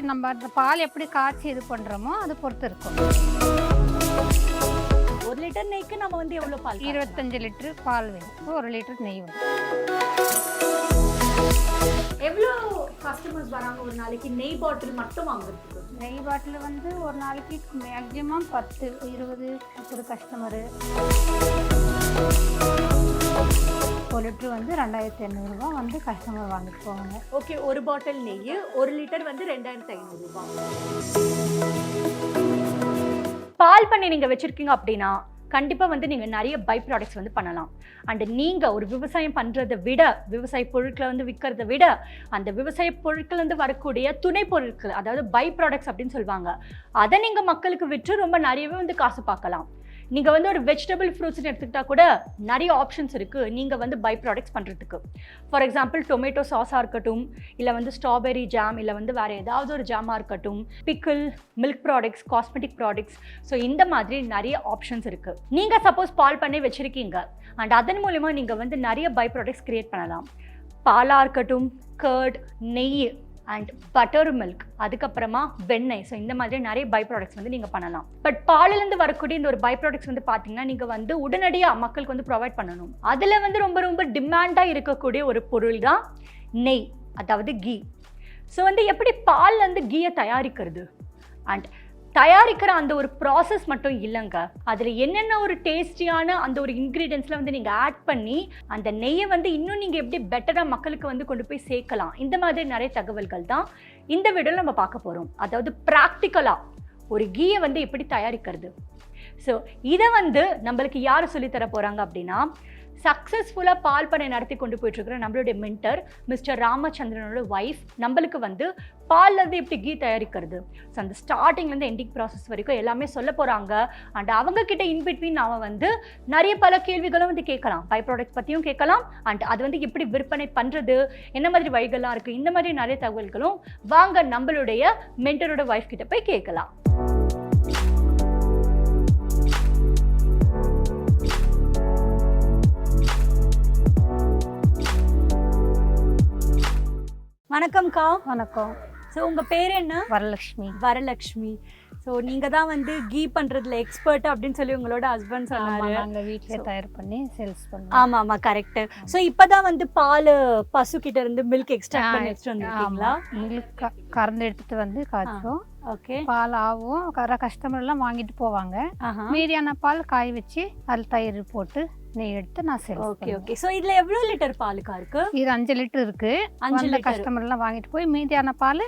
காய்ச்சி நம்ம அந்த பால் எப்படி காய்ச்சி இது பண்ணுறோமோ அது பொறுத்து இருக்கும். 1 லிட்டர் நெய்க்கு நம்ம வந்து எவ்வளோ பால்? 25 லிட்டர் பால் வேணும், 1 லிட்டர் நெய் வேணும். எவ்வளோ கஸ்டமர்ஸ் வராங்க ஒரு நாளைக்கு நெய் பாட்டில் மட்டும் வாங்குறதுக்கு? நெய் பாட்டில் வந்து ஒரு நாளைக்கு மேக்ஸிமம் 10, 20 ஒரு கஸ்டமரு. 1 லிட்டர் வந்து 2500 ரூபா வந்து கஸ்டமர் வாங்கிட்டு போவாங்க. ஓகே, ஒரு பாட்டில் நெய் 1 லிட்டர் வந்து 2500 ரூபா. பால் பண்ணி நீங்கள் வச்சுருக்கீங்க அப்படின்னா கண்டிப்பாக வந்து நீங்கள் நிறைய பை ப்ராடக்ட்ஸ் வந்து பண்ணலாம். அண்ட் நீங்கள் ஒரு விவசாயம் பண்ணுறதை விட, விவசாய பொருட்களை வந்து விற்கிறத விட, அந்த விவசாய பொருட்கள் வந்து வரக்கூடிய துணை பொருட்கள், அதாவது பை ப்ராடக்ட்ஸ் அப்படின்னு சொல்லுவாங்க, அதை நீங்கள் மக்களுக்கு விற்று ரொம்ப நிறையவே வந்து காசு பார்க்கலாம். நீங்கள் வந்து ஒரு வெஜிடபிள் ஃப்ரூட்ஸ்னு எடுத்துக்கிட்டால் கூட நிறைய ஆப்ஷன்ஸ் இருக்குது நீங்கள் வந்து பை ப்ராடக்ட்ஸ் பண்ணுறதுக்கு. ஃபார் எக்ஸாம்பிள் டொமேட்டோ சாஸாக இருக்கட்டும், இல்லை வந்து ஸ்ட்ராபெரி ஜாம், இல்லை வந்து வேறு ஏதாவது ஒரு ஜாமாக இருக்கட்டும், pickle, milk products, cosmetic products, so இந்த மாதிரி நிறைய ஆப்ஷன்ஸ் இருக்குது. நீங்கள் சப்போஸ் பால் பண்ணி வச்சுருக்கீங்க அண்ட் அதன் மூலமா நீங்கள் வந்து நிறைய பை ப்ராடக்ட்ஸ் க்ரியேட் பண்ணலாம். பாலாக இருக்கட்டும், கர்ட், நெய் அண்ட் பட்டர் மில்க், அதுக்கப்புறமா வெண்ணெய், ஸோ இந்த மாதிரி நிறைய பை ப்ராடக்ட்ஸ் வந்து நீங்கள் பண்ணலாம். பட் பாலிலேருந்து வரக்கூடிய இந்த ஒரு பை ப்ராடக்ட்ஸ் வந்து பார்த்தீங்கன்னா நீங்கள் வந்து உடனடியாக மக்களுக்கு வந்து ப்ரொவைட் பண்ணணும். அதில் வந்து ரொம்ப ரொம்ப டிமாண்டாக இருக்கக்கூடிய ஒரு பொருள் தான் நெய், அதாவது கீ. ஸோ வந்து எப்படி பால்லேருந்து கீயை தயாரிக்கிறது அண்ட் தயாரிக்கிற அந்த ஒரு ப்ராசஸ் மட்டும் இல்லைங்க, அதில் என்னென்ன ஒரு டேஸ்டியான அந்த ஒரு இன்க்ரீடியன்ஸில் வந்து நீங்கள் ஆட் பண்ணி அந்த நெய்யை வந்து இன்னும் நீங்கள் எப்படி பெட்டராக மக்களுக்கு வந்து கொண்டு போய் சேர்க்கலாம், இந்த மாதிரி நிறைய தகவல்கள் தான் இந்த வீடியோவில் நம்ம பார்க்க போகிறோம். அதாவது ப்ராக்டிக்கலாக ஒரு கீயை வந்து எப்படி தயாரிக்கிறது. ஸோ இதை வந்து நம்மளுக்கு யார் சொல்லித்தர போகிறாங்க அப்படின்னா, சக்ஸஸ்ஃபுல்லாக பால் பண்ணை நடத்தி கொண்டு போயிட்டுருக்கிற நம்மளுடைய மென்டர் மிஸ்டர் ராமச்சந்திரனோட ஒய்ஃப் நம்மளுக்கு வந்து பால்லேருந்து எப்படி கீ தயாரிக்கிறது, ஸோ அந்த ஸ்டார்டிங்லேருந்து எண்டிங் ப்ராசஸ் வரைக்கும் எல்லாமே சொல்ல போகிறாங்க. அண்ட் அவங்கக்கிட்ட இன்பிட்வீன் நாம் வந்து நிறைய பல கேள்விகளும் வந்து கேட்கலாம், பை ப்ராடக்ட்ஸ் பற்றியும் கேட்கலாம். அண்ட் அது வந்து எப்படி விற்பனை பண்ணுறது, என்ன மாதிரி வழிகள்லாம் இருக்குது, இந்த மாதிரி நிறைய தகவல்களும் வாங்க நம்மளுடைய மென்டரோட ஒய்ஃப் கிட்ட போய் கேட்கலாம். வணக்கம்க்கா. வணக்கம். ஸோ உங்கள் பேர் என்ன? வரலட்சுமி. வரலட்சுமி. ஸோ நீங்கள் தான் வந்து கீ பண்ணுறதுல எக்ஸ்பர்ட் அப்படின்னு சொல்லி உங்களோட ஹஸ்பண்ட் சொன்னாங்க. நாங்கள் வீட்டில் தயார் பண்ணி சேல்ஸ் பண்ணுவோம். ஆமாம் ஆமாம், கரெக்டு. ஸோ இப்போ தான் வந்து பால் பசுக்கிட்ட இருந்து மில்க் எக்ஸ்ட்ராக்ட் பண்ணி வச்சுட்டு வந்துருக்கீங்களா? மில்க் கறந்து எடுத்துட்டு வந்து காய்ச்சுவோம். ஓகே. பால் ஆகும், கஸ்டமர் எல்லாம் வாங்கிட்டு போவாங்க. மீதியான பால் காய வச்சு அதில் தயிர் போட்டு நெய் எடுத்து நான் சேல்ஸ். Okay okay. ஸோ இதில் எவ்வளோ லிட்டர் பாலுக்கா இருக்கு? இது 5 லிட்டர் இருக்கு. 5 லிட்டர் கஸ்டமர் எல்லாம் வாங்கிட்டு போய் மீதியான பால்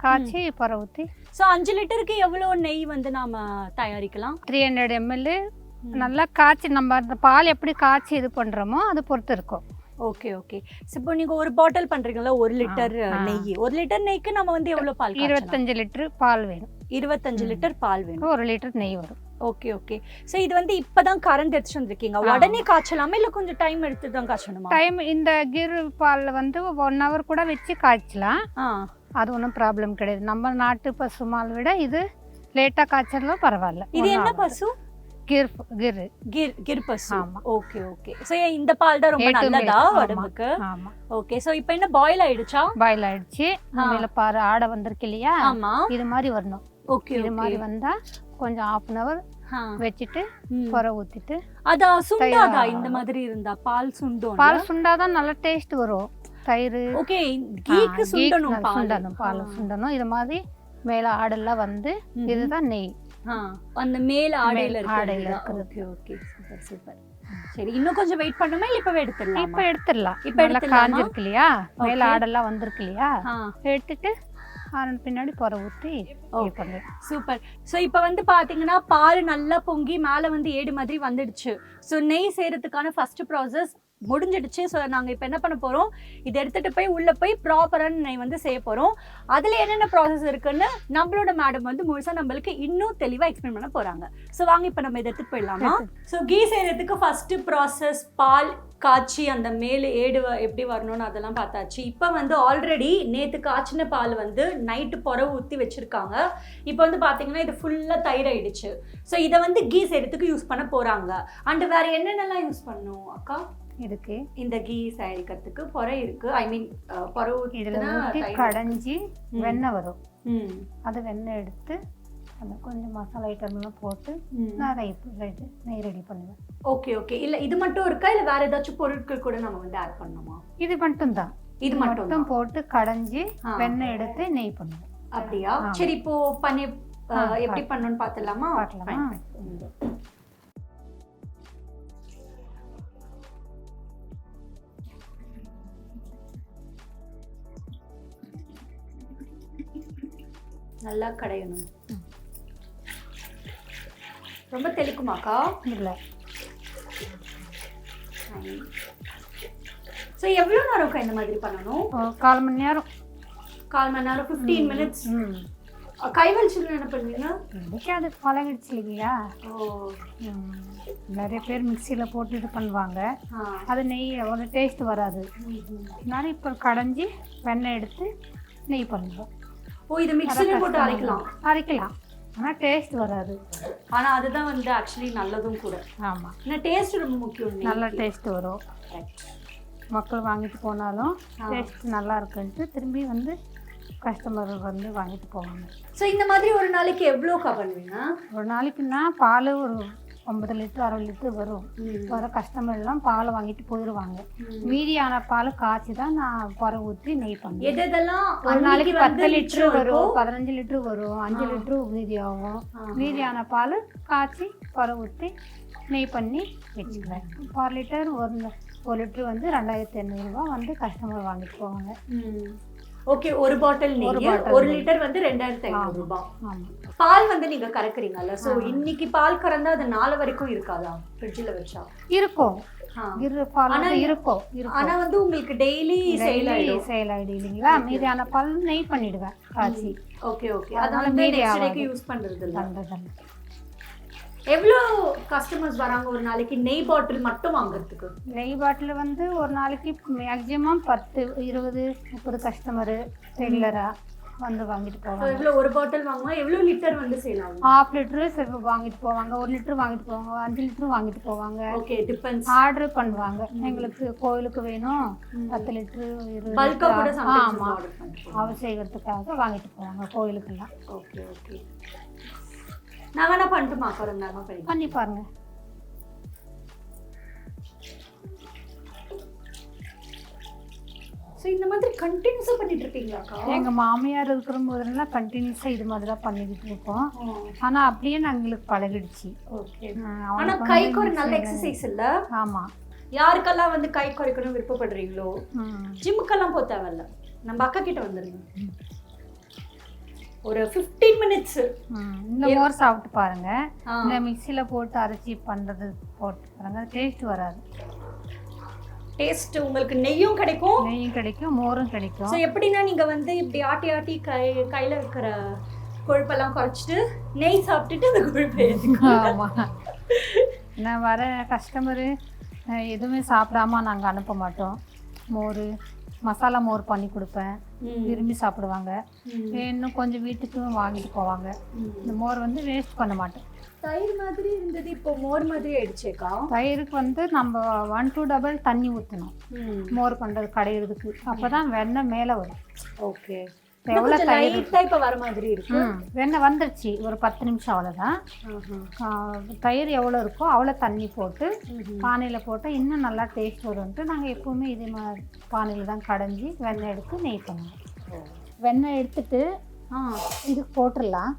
காய்ச்சி பர ஊற்றி. ஸோ 5 லிட்டருக்கு எவ்வளோ நெய் வந்து நாம தயாரிக்கலாம்? 300 ml நல்லா காய்ச்சி, நம்ம அந்த பால் எப்படி காய்ச்சி இது பண்ணுறோமோ அது பொறுத்து இருக்கும். Okay okay. ஸோ இப்போ நீங்கள் ஒரு பாட்டில் பண்ணுறீங்களா, 1 லிட்டர் நெய், 1 லிட்டர் நெய்க்கு நம்ம வந்து எவ்வளோ பால்? 25 லிட்டர் பால் வேணும். 25 லிட்டர் பால் வேணும். 1 லிட்டர் நெய் வரும். Okay okay. ஸோ இது வந்து இப்போதான் கறந்து எடுத்துட்டு வந்திருக்கீங்க, உடனே காய்ச்சலாமா இல்லை கொஞ்சம் டைம் எடுத்து தான் காய்ச்சணுமா? டைம் இந்த கீர் பாலில் வந்து 1 hour கூட வச்சு காய்ச்சலாம், அது ஒன்றும் ப்ராப்ளம் கிடையாது. நம்ம நாட்டு பசு மால் விட இது லேட்டாக காய்ச்சலாம் பரவாயில்ல. இது என்ன பசு? கிர் கிர் கிர் கிர் பசு. ஆமா. Okay okay. ஸோ இந்த பால் தான் ரொம்ப நல்லதா உடம்புக்கு? ஆமா. ஓகே. ஸோ இப்போ என்ன பாயில் ஆயிடுச்சா? பாயில் ஆயிடுச்சு. நம்ம பாரு ஆடை வந்திருக்கு இல்லையா? ஆமா. இது மாதிரி வரணும். ஓகே. இது மாதிரி வந்தா கொஞ்சம் 1/2 hour வச்சுட்டு பொற ஊத்திட்டு. அதா சுண்டாதா? இந்த மாதிரி இருந்தா பால் சுண்டும். பால் சுண்டாதான் நல்ல டேஸ்ட் வரும். தயிர். ஓகே. கீக்கு சுண்டணும், பால் சுண்டணும். இது மாதிரி மேல ஆடெல்லாம் வந்து இதுதான் நெய். அந்த மேல ஆடையில இருக்கு. Okay okay. Super super. சரி, இன்னும் கொஞ்சம் வெயிட் பண்ணுமா இல்ல இப்பவே எடுத்துடலாம்? இப்ப எடுத்துடலாம். இப்ப எல்லாம் காஞ்சிருக்கு இல்லையா, மேல ஆடெல்லாம் வந்திருக்கு இல்லையா, எடுத்துட்டு பின்னாடி பொற ஊற்றி பண்ணுறேன். சூப்பர். ஸோ இப்போ வந்து பார்த்தீங்கன்னா பால் நல்லா பொங்கி மேலே வந்து ஏடு மாதிரி வந்துடுச்சு. ஸோ நெய் செய்கிறதுக்கான ஃபர்ஸ்ட் ப்ராசஸ் முடிஞ்சிடுச்சு. ஸோ நாங்கள் இப்போ என்ன பண்ண போகிறோம், இதை எடுத்துகிட்டு போய் உள்ளே போய் ப்ராப்பரான நெய் வந்து செய்ய போகிறோம். அதில் என்னென்ன ப்ராசஸ் இருக்குன்னு நம்மளோட மேடம் வந்து முழுசாக நம்மளுக்கு இன்னும் தெளிவாக எக்ஸ்பிளைன் பண்ண போகிறாங்க. ஸோ வாங்க இப்போ நம்ம இதை எடுத்துகிட்டு போயிடலாமா? ஸோ கீ செய்கிறதுக்கு ஃபஸ்ட்டு ப்ராசஸ் பால் காய்ச்சி அந்த மேலே ஏடு எப்படி வரணும்னு அதெல்லாம் பார்த்தாச்சு. இப்போ வந்து ஆல்ரெடி நேற்று காய்ச்சின பால் வந்து நைட்டு பொற ஊற்றி வச்சுருக்காங்க. இப்போ வந்து பார்த்தீங்கன்னா இது ஃபுல்லாக தயிர் ஆயிடுச்சு. ஸோ இதை வந்து கீ செய்கிறதுக்கு யூஸ் பண்ண போகிறாங்க. அண்ட் வேறு என்னென்னலாம் யூஸ் பண்ணணும் அக்கா? இருக்கு. இந்த கீ தயாரிக்கிறதுக்கு பொறை இருக்கு. ஐ மீன் பொறை இதில் ஊற்றி கடைஞ்சி வெண்ணெய் வரும். அது வெண்ணெய் எடுத்து அந்த கொஞ்சம் மசாலா ஐட்டம்லாம் போட்டு நான் நெய் ரெடி பண்ணுவேன். Okay okay. இல்லை இது மட்டும் இருக்கா இல்லை வேற ஏதாச்சும் பொருட்கள் கூட நம்ம வந்து ஆட் பண்ணணுமா? இது மட்டும்தான். இது மட்டும் போட்டு கடைஞ்சி வெண்ணெய் எடுத்து நெய் பண்ணுவோம். அப்படியா? சரி, இப்போ பண்ணி எப்படி பண்ணணும்னு பார்த்துடலாமா? பார்க்கலாமா? நல்லா கடையணும். ரொம்ப தெளிக்குமாக்கா? இல்லை. ஸோ எவ்வளோ நேரம்க்கா இந்த மாதிரி பண்ணணும்? 1/4 மணி நேரம். 1/4 மணி நேரம், 15 minutes. கை வலிச்சுன்னு என்ன பண்ணுவீங்க? இன்னைக்கு அது பழகிடுச்சு இல்லையா? நிறைய பேர் மிக்சியில் போட்டு இது பண்ணுவாங்க. அது நெய் அவ்வளோ டேஸ்ட் வராது. அதனால இப்போ கடைஞ்சி வெண்ணெய் எடுத்து நெய் பண்ணுவோம். ஓ, இது மிக்சியில் போட்டு அரைக்கலாம். ஆனால் டேஸ்ட் வராது. ஆனால் அதுதான் வந்து ஆக்சுவலி நல்லதும் கூட. ஆமாம், ஆனால் டேஸ்ட் ரொம்ப முக்கியம். நல்ல டேஸ்ட் வரும். மக்கள் வாங்கிட்டு போனாலும் டேஸ்ட் நல்லா இருக்குன்ட்டு திரும்பி வந்து கஸ்டமர் வந்து வாங்கிட்டு போவாங்க. ஸோ இந்த மாதிரி ஒரு நாளைக்கு எவ்வளோக்கா பண்ணுவீங்க? ஒரு நாளைக்குன்னா பால் ஒரு 50 லிட்டர் 60 லிட்டர் வரும். வர கஸ்டமர் எல்லாம் பால் வாங்கிட்டு போயிடுவாங்க. மீதியான பால் காய்ச்சி தான் நான் பொறை ஊற்றி நெய் பண்ணுவேன். எதெல்லாம் ஒரு நாளைக்கு 10 லிட்டர் வரும், 15 லிட்டர் வரும், 5 லிட்டரு மீதி ஆகும். மீதியான பால் காய்ச்சி பொறை ஊற்றி நெய் பண்ணி வச்சுக்குவேன். 4 லிட்டர் ஒரு லிட்டர் வந்து 2500 ரூபா வந்து கஸ்டமர் வாங்கிட்டு போவாங்க. ஓகே, ஒரு பாட்டில் நெய், ஒரு லிட்டர் வந்து 2500 ரூபாய். பால் வந்து நீங்க கறக்குறீங்கல்ல, சோ இன்னைக்கு பால் கறந்தா அது நாளை வரைக்கும் இருக்காதா? ஃப்ரிட்ஜ்ல வச்சா இருக்கும். இருக்கும். ஆனா வந்து உங்களுக்கு டெய்லி சேல் ஆயிடும் இல்லைங்களா? மீதியான பால் நெய் பண்ணிடுவேன் காய்ச்சி. Okay okay. அதனால நெக்ஸ்ட் டேக்கு யூஸ் பண்றது இல்ல. எவ்வளோ கஸ்டமர்ஸ் வராங்க ஒரு நாளைக்கு நெய் பாட்டில் மட்டும் வாங்குறதுக்கு? நெய் பாட்டில் வந்து ஒரு நாளைக்கு மேக்ஸிமம் 10, 20, 30 கஸ்டமரு ரெகுலராக வந்து வாங்கிட்டு போவாங்க. எவ்வளோ ஒரு பாட்டில் வாங்குவா? எவ்வளோ லிட்டர் வந்து சேல் ஆகும்? 1/2 லிட்டரு வாங்கிட்டு போவாங்க, 1 லிட்டர் வாங்கிட்டு போவாங்க, 5 லிட்டரும் வாங்கிட்டு போவாங்க. Okay, depends. ஆர்டர் பண்ணுவாங்க. எங்களுக்கு கோயிலுக்கு வேணும் 10 லிட்டரு, 20 பல்கா கூட சம்டைம்ஸ் ஆர்டர் பண்ணுவாங்க. அவசியத்துக்காக வாங்கிட்டு போவாங்க கோயிலுக்கெல்லாம். Okay okay. நான் வேணா பண்ணட்டுமா? பண்ணி பாருங்க. ஸோ இந்த மாதிரி கண்டினியூஸாக பண்ணிட்டு இருக்கீங்களாக்கா? எங்கள் மாமியார் இருக்கிற போதெல்லாம் கண்டினியூஸாக இது மாதிரி தான் பண்ணிக்கிட்டு இருக்கோம். ஆனால் அப்படியே எங்களுக்கு பழகிடுச்சு. ஓகே. ஆனால் கைக்கு ஒரு நல்ல எக்ஸசைஸ் இல்லை? ஆமாம். யாருக்கெல்லாம் வந்து கை குறைக்கணும் விருப்பப்படுறீங்களோ ஜிம்முக்கெல்லாம் போக தேவையில்ல, நம்ம அக்கா கிட்ட வந்துருங்க. ஒரு 15 minutes இந்த மோர் சாப்பிட்டு பாருங்க. இந்த மிக்சியில் போட்டு அரைச்சி பண்ணுறது போட்டு பாருங்க, டேஸ்ட் வராது. டேஸ்ட் உங்களுக்கு நெய்யும் கிடைக்கும், மோரும் கிடைக்கும். ஸோ எப்படின்னா நீங்கள் வந்து இப்படி ஆட்டி ஆட்டி கையில் இருக்கிற கொழுப்பெல்லாம் குறைச்சிட்டு நெய் சாப்பிட்டுட்டு அந்த கொழுப்பு. ஆமாம், நான் வர கஸ்டமரு எதுவுமே சாப்பிடாம நாங்கள் அனுப்ப மாட்டோம். மோர், மசாலா மோர் பண்ணி கொடுப்பேன், விரும்பி சாப்பிடுவாங்க. இன்னும் கொஞ்சம் வீட்டுக்கும் வாங்கிட்டு போவாங்க. இந்த மோர் வந்து வேஸ்ட் பண்ண மாட்டேன். தயிர் மாதிரி இருந்தது, இப்போ மோர் மாதிரி ஆயிடுச்சேக்கா. தயிருக்கு வந்து நம்ம 1 to 2 டபுள் தண்ணி ஊற்றணும் மோர் பண்ணுறது கடையிறதுக்கு. அப்போ தான் வெண்ணெய் மேலே வரும். ஓகே. எவ்வளோ தயிர் இப்போ வர மாதிரி இருக்கு. வெண்ணெய் வந்துடுச்சு, ஒரு 10 நிமிஷம் அவ்வளோதான். தயிர் எவ்வளோ இருக்கோ அவ்வளோ தண்ணி போட்டு பானையில் போட்டு இன்னும் நல்லா டேஸ்ட் வரும்ன்ட்டு நாங்கள் எப்போவுமே இதே மாதிரி பானையில் தான் கடைஞ்சி வெண்ணெய் எடுத்து நெய் பண்ணுவோம். வெண்ணெய் எடுத்துட்டு இது போட்டுடலாம்.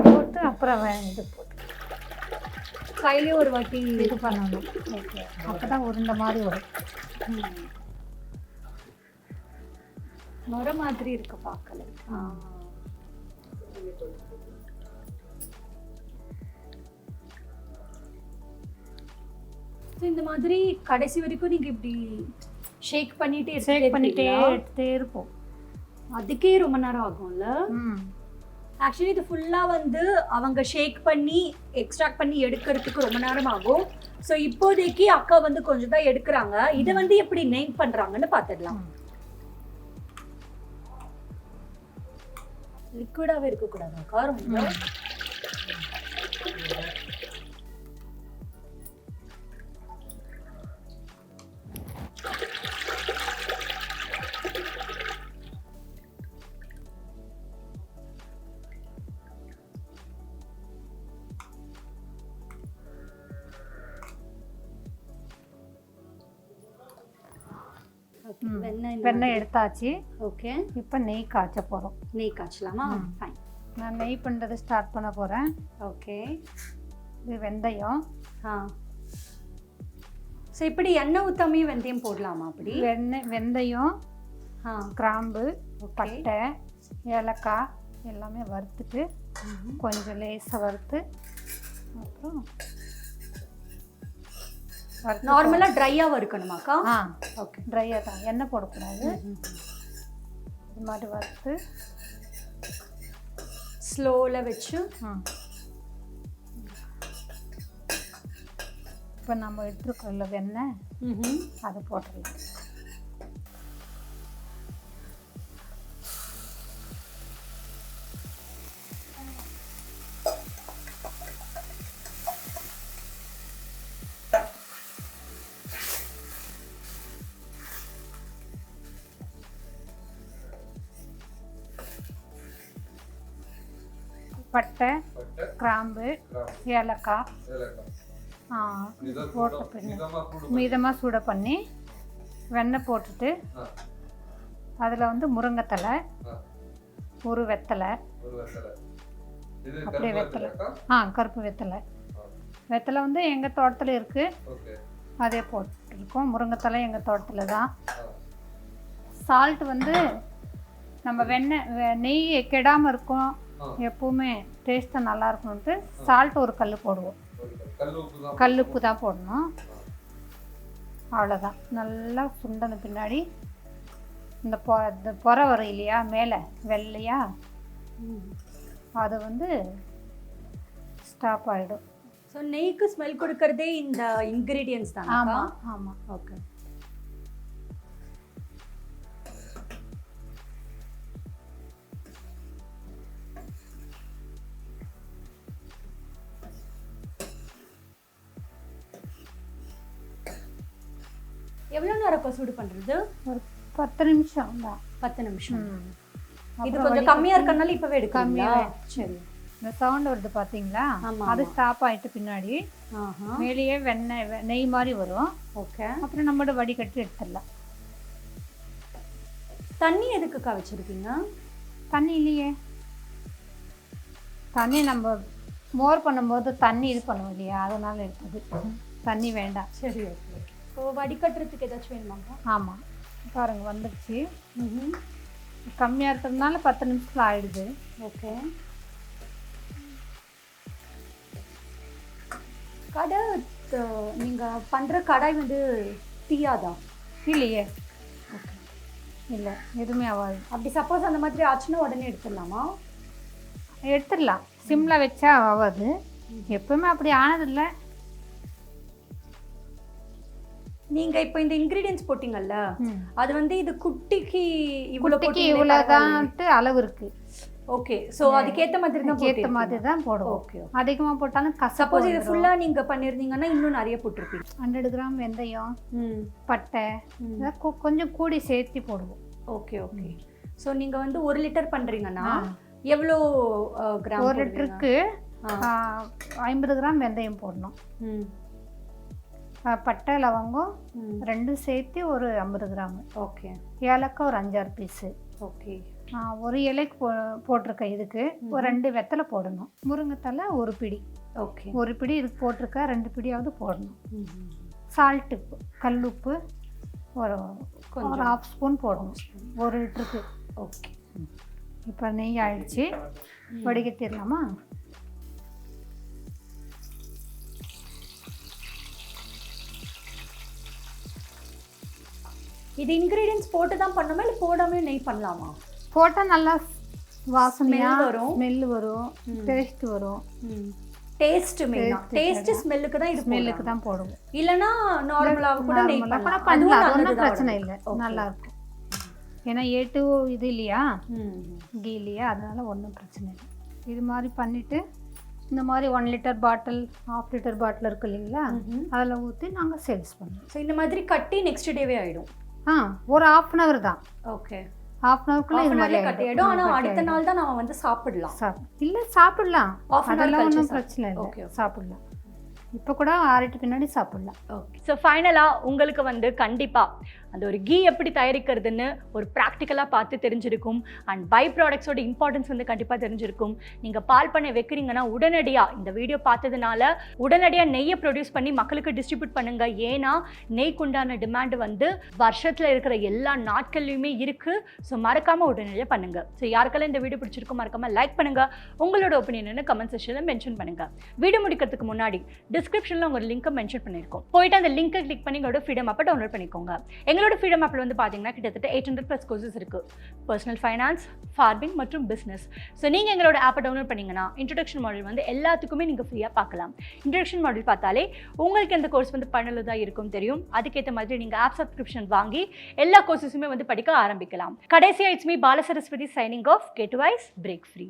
போட்டு அப்புறம் இது போட்டு கையிலே ஒரு வாட்டி இது பண்ணணும். அப்போ தான் உருண்டை மாதிரி வரும். நுர மாதிரி இருக்கு பார்க்கல. இந்த மாதிரி கடைசி வரைக்கும் நீங்க இப்படி ஷேக் பண்ணிட்டே எடுத்துட்டே இருப்போம். அதுக்கே ரொம்ப நேரம் ஆகும்ல. ஆக்சுவலி இது ஃபுல்லாக வந்து அவங்க ஷேக் பண்ணி எக்ஸ்ட்ராக்ட் பண்ணி எடுக்கிறதுக்கு ரொம்ப நேரம் ஆகும். ஸோ இப்போதைக்கு அக்கா வந்து கொஞ்சம் தான் எடுக்கிறாங்க. இதை வந்து எப்படி நெய் பண்ணுறாங்கன்னு பார்த்துடலாம். லிக்விடாகவே இருக்கக்கூடாது அக்கா, ரொம்ப வெண்ணெய் எடுத்தாச்சு. ஓகே, இப்போ நெய் காய்ச்ச போகிறோம். நெய் காய்ச்சலாமா? ஃபைன். நான் நெய் பண்ணுறது ஸ்டார்ட் பண்ண போகிறேன். ஓகே, இது வெந்தயம். ஸோ இப்படி எண்ணெய் ஊற்றாமே வெந்தயம் போடலாமா? அப்படி வெந்தயம், கிராம்பு, பட்டை, ஏலக்காய் எல்லாமே வறுத்துட்டு கொஞ்சம் லேசாக வறுத்து அப்புறம் நார்மலாக ட்ரையாக வறுக்கணுமாக்கா? ஓகே, ட்ரையாக தான், எண்ணெய் போடக்கூடாது. இது மாதிரி வறுத்து ஸ்லோவில் வச்சு இப்போ நம்ம எடுத்துருக்கோம்ல வெண்ணெய், அதை போட்டுடலாம். பட்டை, கிராம்பு, ஏலக்காய் போட்ட பின்ன மிதமாக சூட பண்ணி வெண்ணெய் போட்டுட்டு அதில் வந்து முருங்கைத்தலை, ஒரு வெத்தலை, அப்படியே வெத்தலை, கருப்பு வெத்தலை. வெத்தலை வந்து எங்கள் தோட்டத்தில் இருக்குது, அதே போட்டுருக்கோம். முருங்கைத்தலை எங்கள் தோட்டத்தில் தான். சால்ட் வந்து நம்ம நெய் கெடாமல் இருக்கும், எப்பவுமே டேஸ்ட்டாக நல்லா இருக்கணுன்ட்டு சால்ட் ஒரு கல் போடுவோம். கல்லுப்பு தான் போடணும். அவ்வளோதான். நல்லா சுண்டன பின்னாடி இந்த பொறை வரும் இல்லையா மேலே வெள்ளையா, அது வந்து ஸ்டாப் ஆகிடும். ஸோ நெய்க்கு ஸ்மெல் கொடுக்கறதே இந்த இன்க்ரீடியன்ஸ் தான். ஆமாம் ஆமாம். ஓகே, எவ்வளோ நேரம் சூடு பண்ணுறது? ஒரு 10 நிமிஷம் தான். 10 நிமிஷம். இது கொஞ்சம் கம்மியாக இருக்கனால இப்போவே கம்மியாக. சரி, இந்த சவுண்ட் வருது பார்த்தீங்களா, அது ஸ்டாப் ஆகிட்டு பின்னாடி மேலேயே நெய் மாதிரி வரும். ஓகே, அப்புறம் நம்மளோட வடிகட்டி எடுத்துடலாம். தண்ணி எதுக்குக்கா வச்சுருக்கீங்க? தண்ணி இல்லையே, தண்ணி நம்ம மோர் பண்ணும்போது தண்ணி இது பண்ணுவோம் இல்லையா, அதனால எடுத்தது. தண்ணி வேண்டாம். சரி, ஓகே. ஸோ வடிகட்டுறதுக்கு ஏதாச்சும் வேணுமாங்க? ஆமாம், பாருங்கள் வந்துடுச்சு. கம்மியாக இருக்கிறதுனால 10 நிமிஷத்தில் ஆயிடுது. ஓகே, கடை நீங்கள் பண்ணுற கடாய் வந்து தீயாதா? இல்லையே. ஓகே, இல்லை எதுவுமே ஆகாது. அப்படி சப்போஸ் அந்த மாதிரி ஆச்சுன்னா உடனே எடுத்துடலாமா? எடுத்துடலாம், சிம்மில் வச்சா ஆகாது. எப்பவுமே அப்படி ஆனதில்லை. நீங்க இப்போ இந்த இன்கிரீடியன்ஸ் போட்டீங்கல்ல, அது வந்து இது குட்டிக்கு இவ்வளோதான்ட்டு அளவு இருக்கு. ஓகே, ஸோ அதுக்கேற்ற மாதிரி தான் போடுவோம். ஓகே, அதிகமாக போட்டாலும் சப்போஸ் இது ஃபுல்லாக நீங்கள் பண்ணியிருந்தீங்கன்னா இன்னும் நிறைய போட்டிருப்பீங்க. 100 கிராம் வெந்தயம், பட்டை கொஞ்சம் கூடி சேர்த்து போடுவோம். Okay okay. ஸோ நீங்கள் வந்து 1 லிட்டர் பண்ணுறீங்கன்னா எவ்வளோ கிராம்? 1 லிட்டருக்கு 50 கிராம் வெந்தயம் போடணும். பட்டை லவங்கம் 2 சேர்த்து ஒரு 50 கிராம். ஓகே. ஏலக்காய் ஒரு 5-6 பீஸு. ஓகே. ஒரு இலைக்கு போட்டிருக்கேன். இதுக்கு ஒரு 2 வெத்தலை போடணும். முருங்கைத்தலை 1 பிடி. ஓகே. 1 பிடி இதுக்கு போட்டிருக்கேன், 2 பிடியாவது போடணும். சால்ட்டு கல்லுப்பு ஒரு 1/2 ஸ்பூன் போடணும் 1 லிட்டருக்கு. ஓகே. இப்போ நெய் ஆயிடுச்சு, வடிகட்டிடலாமா? இது இன்கிரீடியன்ஸ் போட்டு தான் பண்ணணுமா இல்லை போடாம நெய் பண்ணலாமா? போட்டால் நல்லா வாசனையாக வரும், ஸ்மெல் வரும், டேஸ்ட் வரும். டேஸ்ட் மெயினா, டேஸ்ட் ஸ்மெல்லுக்கு தான், இது ஸ்மெல்லுக்கு தான் போடுவோம். இல்லைன்னா நார்மலாக கூட நெய் பண்ணலாம், ஒன்றும் பிரச்சனை இல்லை, நல்லா இருக்கும். ஏன்னா ஏட்டு இது இல்லையா, கீ இல்லையா, அதனால ஒன்றும் பிரச்சனை இல்லை. இது மாதிரி பண்ணிவிட்டு இந்த மாதிரி 1 லிட்டர் பாட்டில் 1/2 லிட்டர் பாட்டில் இருக்குது இல்லைங்களா, அதில் ஊற்றி நாங்கள் சேல்ஸ் பண்ணுவோம். ஸோ இந்த மாதிரி கட்டி நெக்ஸ்ட் டேவே ஆகிடும்? ஒரு 1/2 hour தான். ஓகே. 1/2 hourக்குள்ளே இது மாதிரி கட்டி ஆகிடும். ஆனால் அடுத்த நாள் தான் நம்ம வந்து சாப்பிடலாம். இல்லை சாப்பிடலாம், அதெல்லாம் ஒன்றும் பிரச்சனை இல்லை. ஓகே, சாப்பிடலாம். இப்போ கூட ஆறிட்டு பின்னாடி சாப்பிடலாம். ஓகே. ஸோ ஃபைனலாக உங்களுக்கு வந்து கண்டிப்பாக அந்த ஒரு கீ எப்படி தயாரிக்கிறதுன்னு ஒரு ப்ராக்டிக்கலாக பார்த்து தெரிஞ்சிருக்கும். அண்ட் பை ப்ராடக்ட்ஸோட இம்பார்ட்டன்ஸ் வந்து கண்டிப்பாக தெரிஞ்சிருக்கும். நீங்கள் பால் பண்ணை வைக்கிறீங்கன்னா உடனடியாக இந்த வீடியோ பார்த்ததுனால உடனடியாக நெய்யை ப்ரொடியூஸ் பண்ணி மக்களுக்கு டிஸ்ட்ரிபியூட் பண்ணுங்க. ஏன்னா நெய்க்குண்டான டிமாண்ட் வந்து வருஷத்தில் இருக்கிற எல்லா நாட்கள்லையுமே இருக்குது. ஸோ மறக்காமல் உடனடியாக பண்ணுங்க. ஸோ யாருக்கெல்லாம் இந்த வீடியோ பிடிச்சிருக்கோ மறக்காமல் லைக் பண்ணுங்க. உங்களோட ஒப்பீனியன் கமெண்ட் செக்ஷனில் மென்ஷன் பண்ணுங்க. வீடியோ முடிக்கிறதுக்கு முன்னாடி டிஸ்கிரிப்ஷனில் உங்கள் லிங்கை மென்ஷன் பண்ணியிருக்கோம். போயிட்டு அந்த லிங்கை கிளிக் பண்ணி எங்களோட ஃப்ரீடம் ஆப்பை டவுன்லோட் பண்ணிக்கோங்க. எங்களோட ஃப்ரீடம் ஆப்பில் வந்து பார்த்தீங்கன்னா கிட்டத்தட்ட 800+ கோர்சஸ் இருக்குது. பர்சனல் ஃபைனான்ஸ், ஃபார்மிங் மற்றும் பிஸ்னஸ். ஸோ நீங்கள் எங்களோட ஆப்பை டவுன்லோட் பண்ணிங்கன்னா இன்ட்ரடக்ஷன் மாடல் வந்து எல்லாத்துக்குமே நீங்கள் ஃப்ரீயாக பார்க்கலாம். இன்ட்ரடக்ஷன் மாடல் பார்த்தாலே உங்களுக்கு எந்த கோர்ஸ் வந்து பண்ணலதாக இருக்கும் தெரியும். அதுக்கேற்ற மாதிரி நீங்கள் ஆப் சப்ஸ்கிரிப்ஷன் வாங்கி எல்லா கோர்ஸஸுமே வந்து படிக்க ஆரம்பிக்கலாம். கடைசியாக it's me Bala Saraswathi signing off. Get wise break free.